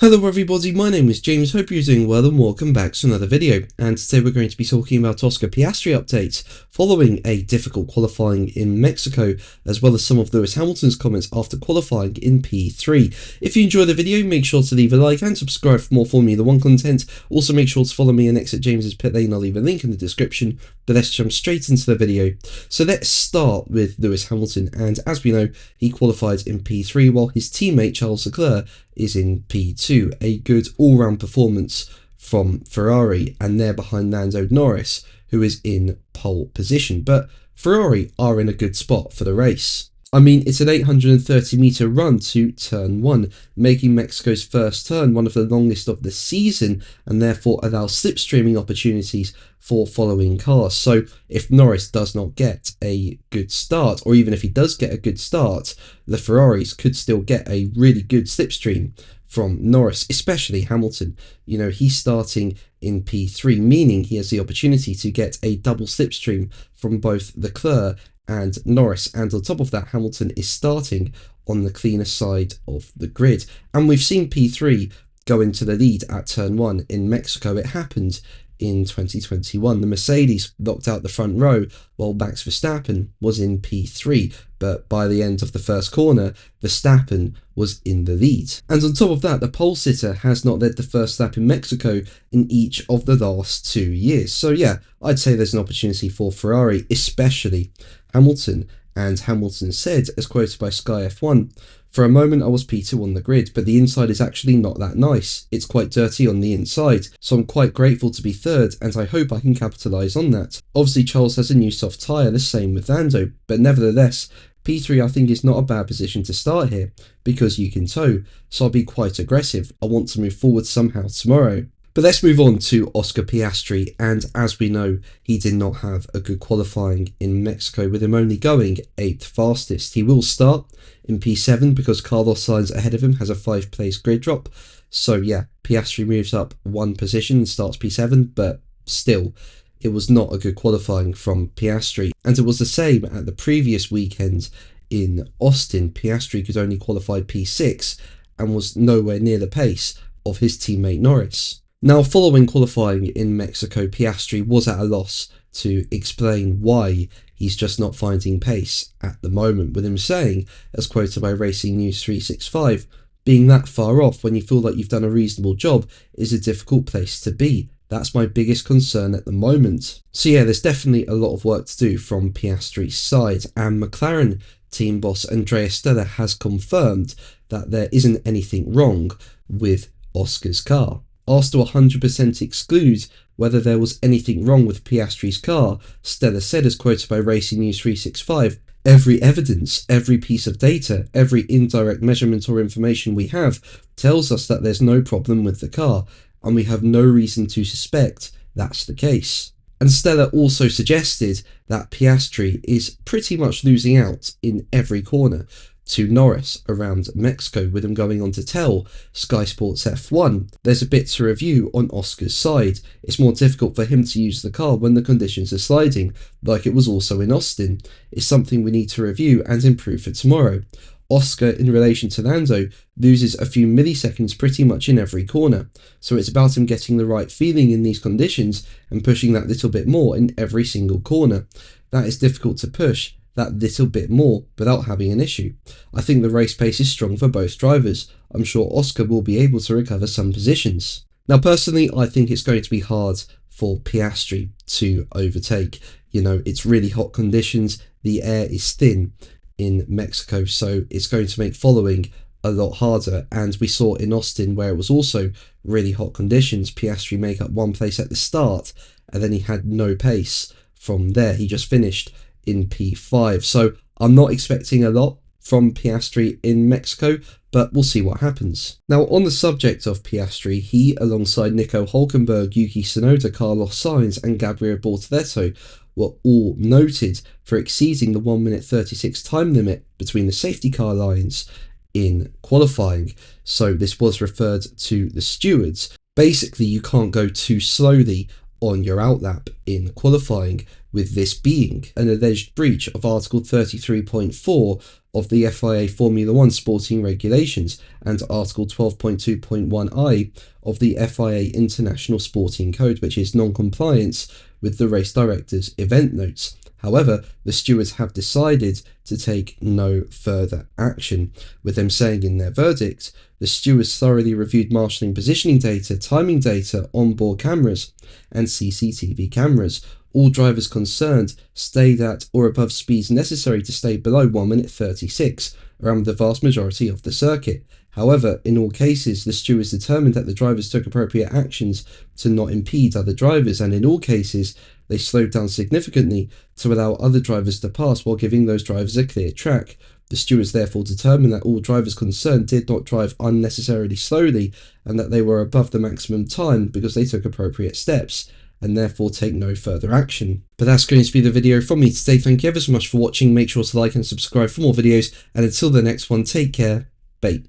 Hello everybody, my name is James, hope you're doing well and welcome back to another video, and today we're going to be talking about Oscar Piastri updates following a difficult qualifying in Mexico, as well as some of Lewis Hamilton's comments after qualifying in P3. If you enjoy the video, make sure to leave a like and subscribe for more Formula 1 content. Also make sure to follow me and exit James's pit lane, I'll leave a link in the description, but let's jump straight into the video. So let's start with Lewis Hamilton, and as we know, he qualified in P3 while his teammate Charles Leclerc is in P2, a good all-round performance from Ferrari, and they're behind Lando Norris, who is in pole position. But Ferrari are in a good spot for the race. I mean, it's an 830 metre run to turn 1, making Mexico's first turn one of the longest of the season, and therefore allows slipstreaming opportunities for following cars. So if Norris does not get a good start, or even if he does get a good start, the Ferraris could still get a really good slipstream from Norris, especially Hamilton. You know, he's starting in P3, meaning he has the opportunity to get a double slipstream from both Leclerc and Norris, and on top of that, Hamilton is starting on the cleaner side of the grid. And we've seen P3 go into the lead at turn 1 in Mexico. It happened in 2021. The Mercedes locked out the front row while Max Verstappen was in P3, but by the end of the first corner, Verstappen was in the lead. And on top of that, the pole sitter has not led the first lap in Mexico in each of the last 2 years. So yeah, I'd say there's an opportunity for Ferrari, especially Hamilton. And Hamilton said, as quoted by Sky F1, "For a moment I was P2 on the grid, but the inside is actually not that nice. It's quite dirty on the inside, so I'm quite grateful to be third, and I hope I can capitalise on that. Obviously Charles has a new soft tyre, the same with Lando, but nevertheless, P3 I think is not a bad position to start here, because you can tow, so I'll be quite aggressive. I want to move forward somehow tomorrow." But let's move on to Oscar Piastri, and as we know, he did not have a good qualifying in Mexico, with him only going 8th fastest. He will start in P7 because Carlos Sainz ahead of him has a 5-place grid drop. So yeah, Piastri moves up 1 position and starts P7, but still, it was not a good qualifying from Piastri. And it was the same at the previous weekend in Austin. Piastri could only qualify P6 and was nowhere near the pace of his teammate Norris. Now, following qualifying in Mexico, Piastri was at a loss to explain why he's just not finding pace at the moment, with him saying, as quoted by Racing News 365, "Being that far off when you feel like you've done a reasonable job is a difficult place to be. That's my biggest concern at the moment." So yeah, there's definitely a lot of work to do from Piastri's side, and McLaren team boss Andrea Stella has confirmed that there isn't anything wrong with Oscar's car. Asked to 100% exclude whether there was anything wrong with Piastri's car, Stella said, as quoted by Racing News 365, "Every evidence, every piece of data, every indirect measurement or information we have tells us that there's no problem with the car, and we have no reason to suspect that's the case." And Stella also suggested that Piastri is pretty much losing out in every corner to Norris around Mexico, with him going on to tell Sky Sports F1 there's a bit to review on Oscar's side. It's more difficult for him to use the car when the conditions are sliding, like it was also in Austin. It's something we need to review and improve for tomorrow. Oscar, in relation to Lando, loses a few milliseconds pretty much in every corner, so it's about him getting the right feeling in these conditions and pushing that little bit more in every single corner. That is difficult to push that little bit more without having an issue. I think the race pace is strong for both drivers. I'm sure Oscar will be able to recover some positions. Now, personally, I think it's going to be hard for Piastri to overtake. You know, it's really hot conditions, the air is thin in Mexico, so it's going to make following a lot harder. And we saw in Austin, where it was also really hot conditions, Piastri make up 1 place at the start, and then he had no pace from there. He just finished in P5. So I'm not expecting a lot from Piastri in Mexico, but we'll see what happens. Now, on the subject of Piastri, he, alongside Nico Hülkenberg, Yuki Tsunoda, Carlos Sainz and Gabriel Bortoleto, were all noted for exceeding the 1 minute 36 time limit between the safety car lines in qualifying. So this was referred to the stewards. Basically, you can't go too slowly on your outlap in qualifying, with this being an alleged breach of Article 33.4 of the FIA Formula 1 sporting regulations and Article 12.2.1i of the FIA International Sporting Code, which is non-compliance with the race director's event notes. However, the stewards have decided to take no further action, with them saying in their verdict, the stewards thoroughly reviewed marshalling positioning data, timing data, onboard cameras, and CCTV cameras. All drivers concerned stayed at or above speeds necessary to stay below 1 minute 36 around the vast majority of the circuit. However, in all cases, the stewards determined that the drivers took appropriate actions to not impede other drivers, and in all cases, they slowed down significantly to allow other drivers to pass while giving those drivers a clear track. The stewards therefore determined that all drivers concerned did not drive unnecessarily slowly and that they were above the maximum time because they took appropriate steps, and therefore take no further action. But that's going to be the video from me today. Thank you ever so much for watching. Make sure to like and subscribe for more videos, and until the next one, take care. Bye.